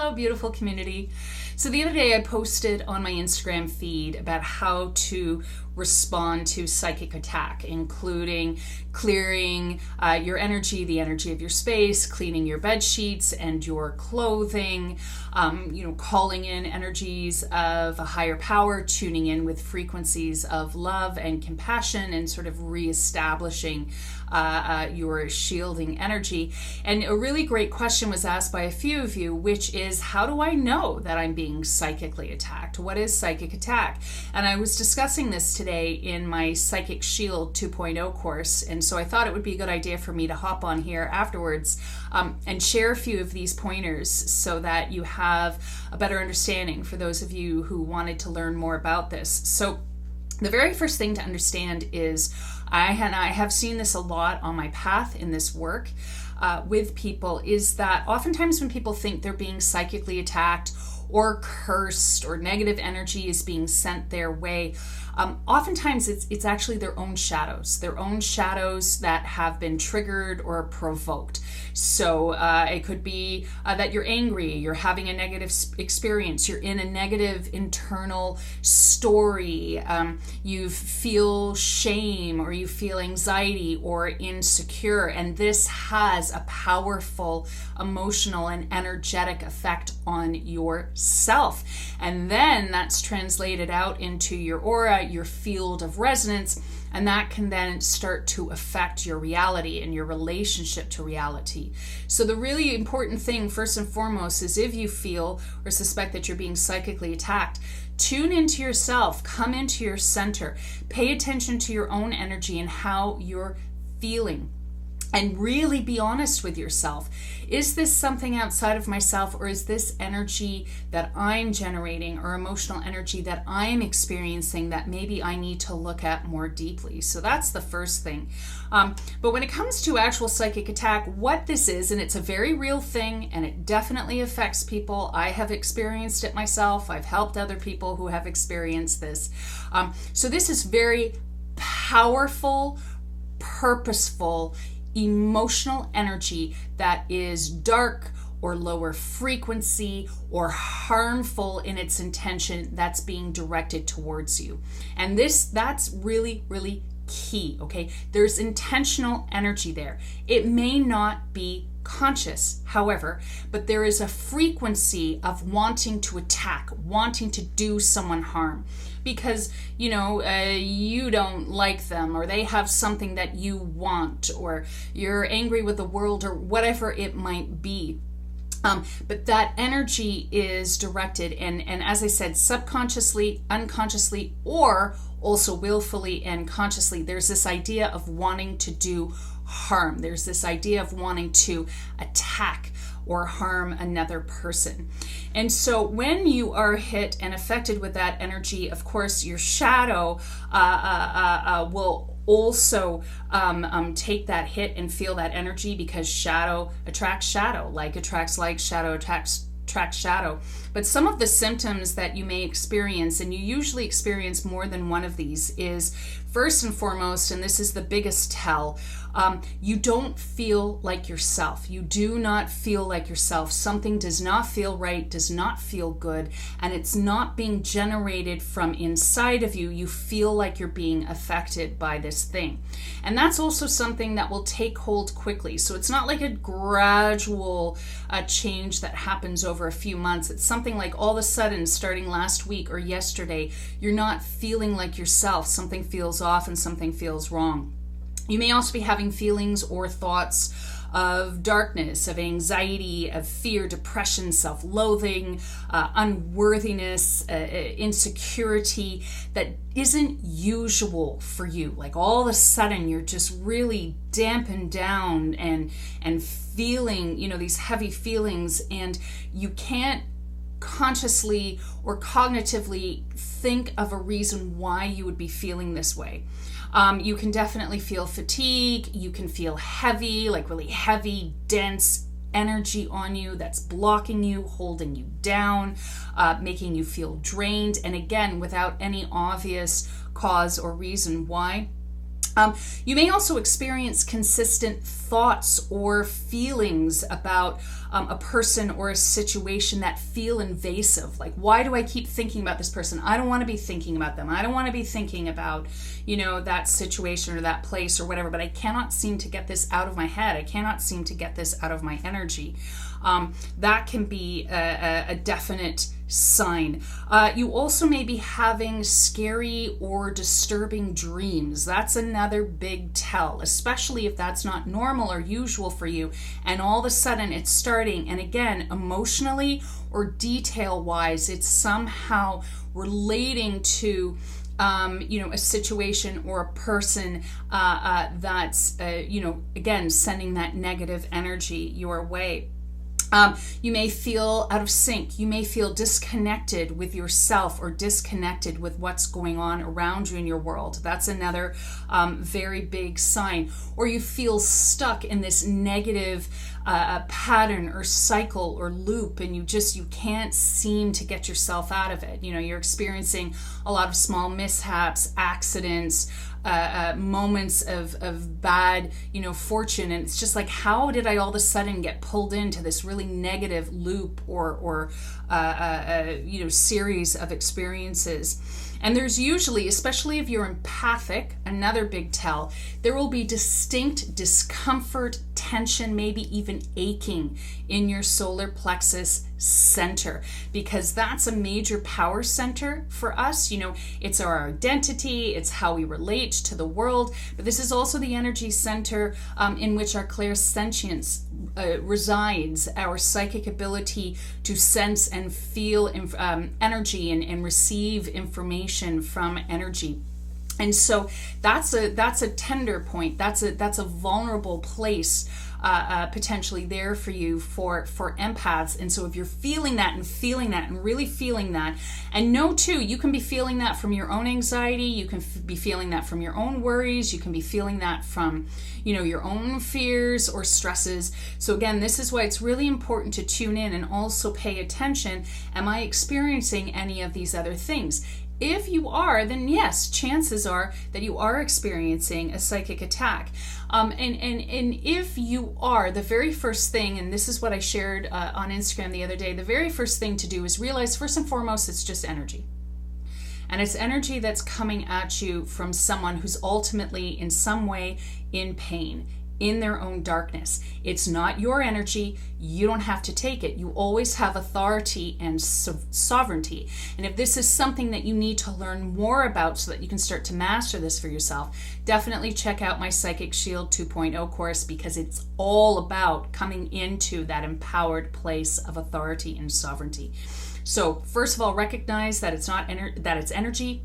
Hello, beautiful community. So the other day I posted on my Instagram feed about how to respond to psychic attack, including clearing your energy, the energy of your space, cleaning your bed sheets and your clothing, calling in energies of a higher power, tuning in with frequencies of love and compassion, and sort of reestablishing your shielding energy. And a really great question was asked by a few of you, which is, how do I know that I'm being psychically attacked? What is psychic attack? And I was discussing this today in my Psychic Shield 2.0 course, and so I thought it would be a good idea for me to hop on here afterwards and share a few of these pointers so that you have a better understanding for those of you who wanted to learn more about this. So the very first thing to understand is, I have seen this a lot on my path in this work with people, is that oftentimes when people think they're being psychically attacked or cursed or negative energy is being sent their way, oftentimes it's actually their own shadows that have been triggered or provoked. So it could be that you're angry, you're having a negative experience, you're in a negative internal story, you feel shame or you feel anxiety or insecure, and this has a powerful emotional and energetic effect on yourself. And then that's translated out into your aura, your field of resonance, and that can then start to affect your reality and your relationship to reality. So the really important thing, first and foremost, is if you feel or suspect that you're being psychically attacked, tune into yourself, come into your center, pay attention to your own energy and how you're feeling. And really be honest with yourself. Is this something outside of myself, or is this energy that I'm generating or emotional energy that I'm experiencing that maybe I need to look at more deeply? So that's the first thing. But when it comes to actual psychic attack, what this is, and it's a very real thing, and it definitely affects people. I have experienced it myself. I've helped other people who have experienced this. So this is very powerful, purposeful, emotional energy that is dark or lower frequency or harmful in its intention that's being directed towards you. And that's really, really key, okay? There's intentional energy there. It may not be conscious, however, but there is a frequency of wanting to attack, wanting to do someone harm because, you don't like them, or they have something that you want, or you're angry with the world, or whatever it might be. But that energy is directed, and as I said, subconsciously, unconsciously, or also willfully and consciously. There's this idea of wanting to do harm. There's this idea of wanting to attack or harm another person. And so when you are hit and affected with that energy, of course, your shadow will also take that hit and feel that energy, because shadow attracts shadow, like attracts like, shadow attracts shadow. But some of the symptoms that you may experience, and you usually experience more than one of these, is first and foremost, and this is the biggest tell, you don't feel like yourself. You do not feel like yourself. Something does not feel right, does not feel good, and it's not being generated from inside of you. You feel like you're being affected by this thing. And that's also something that will take hold quickly. So it's not like a gradual change that happens over a few months. It's something like all of a sudden, starting last week or yesterday, you're not feeling like yourself. Something feels off and something feels wrong. You may also be having feelings or thoughts of darkness, of anxiety, of fear, depression, self-loathing, unworthiness, insecurity that isn't usual for you. Like all of a sudden you're just really dampened down and feeling, these heavy feelings, and you can't consciously or cognitively think of a reason why you would be feeling this way. You can definitely feel fatigue. You can feel heavy, like really heavy, dense energy on you that's blocking you, holding you down, making you feel drained. And again, without any obvious cause or reason why. You may also experience consistent thoughts or feelings about a person or a situation that feel invasive. Like, why do I keep thinking about this person? I don't want to be thinking about them. I don't want to be thinking about, that situation or that place or whatever, but I cannot seem to get this out of my head. I cannot seem to get this out of my energy. That can be a definite sign. You also may be having scary or disturbing dreams. That's another big tell, especially if that's not normal or usual for you, and all of a sudden it's starting, and again, emotionally or detail-wise, it's somehow relating to a situation or a person that's, again, sending that negative energy your way. You may feel out of sync. You may feel disconnected with yourself or disconnected with what's going on around you in your world. That's another very big sign. Or you feel stuck in this negative pattern or cycle or loop, and you can't seem to get yourself out of it. You're experiencing a lot of small mishaps, accidents, moments of bad, fortune, and it's just like, how did I all of a sudden get pulled into this really negative loop or series of experiences? And there's usually, especially if you're empathic, another big tell, there will be distinct discomfort, tension, maybe even aching in your solar plexus center, because that's a major power center for us. It's our identity, it's how we relate to the world, but this is also the energy center in which our clairsentience resides, our psychic ability to sense and feel energy and receive information from energy. And so that's a tender point. That's a vulnerable place potentially there for you for empaths. And so if you're feeling that and really feeling that, and know too, you can be feeling that from your own anxiety, you can be feeling that from your own worries, you can be feeling that from your own fears or stresses. So again, this is why it's really important to tune in and also pay attention. Am I experiencing any of these other things? If you are, then yes, chances are that you are experiencing a psychic attack. And if you are, the very first thing, and this is what I shared on Instagram the other day, the very first thing to do is realize, first and foremost, it's just energy. And it's energy that's coming at you from someone who's ultimately in some way in pain, in their own darkness. It's not your energy. You don't have to take it. You always have authority and sovereignty. And if this is something that you need to learn more about so that you can start to master this for yourself, definitely check out my Psychic Shield 2.0 course, because it's all about coming into that empowered place of authority and sovereignty. So first of all, recognize that it's energy.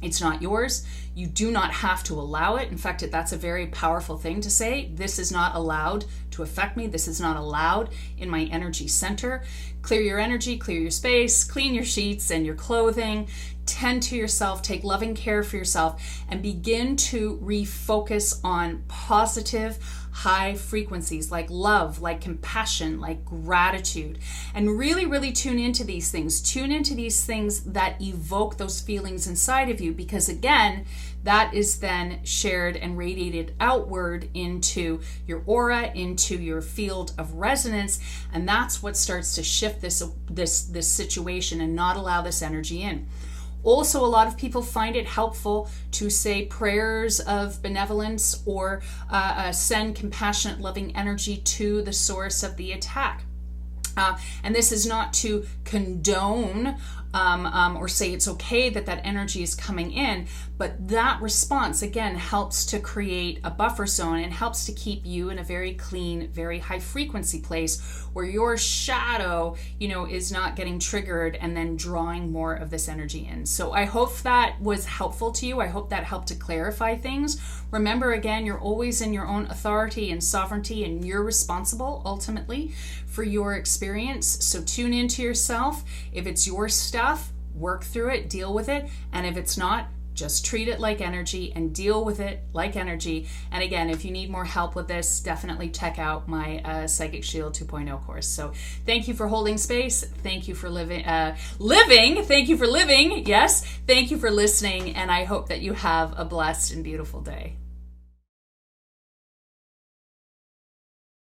It's not yours. You do not have to allow it. In fact, that's a very powerful thing to say. This is not allowed to affect me. This is not allowed in my energy center. Clear your energy, clear your space, clean your sheets and your clothing. Tend to yourself, take loving care for yourself, and begin to refocus on positive, high frequencies like love, like compassion, like gratitude, and really, really tune into these things. Tune into these things that evoke those feelings inside of you, because again, that is then shared and radiated outward into your aura, into your field of resonance, and that's what starts to shift this situation and not allow this energy in. Also, a lot of people find it helpful to say prayers of benevolence or send compassionate, loving energy to the source of the attack. And this is not to condone or say it's okay that energy is coming in, but that response, again, helps to create a buffer zone and helps to keep you in a very clean, very high frequency place where your shadow, is not getting triggered and then drawing more of this energy in. So I hope that was helpful to you. I hope that helped to clarify things. Remember, again, you're always in your own authority and sovereignty, and you're responsible ultimately for your experience. So tune into yourself. If it's your stuff, work through it, deal with it. And if it's not, just treat it like energy and deal with it like energy. And again, if you need more help with this, definitely check out my Psychic Shield 2.0 course. So thank you for holding space. Thank you for living. Thank you for living. Yes. Thank you for listening. And I hope that you have a blessed and beautiful day.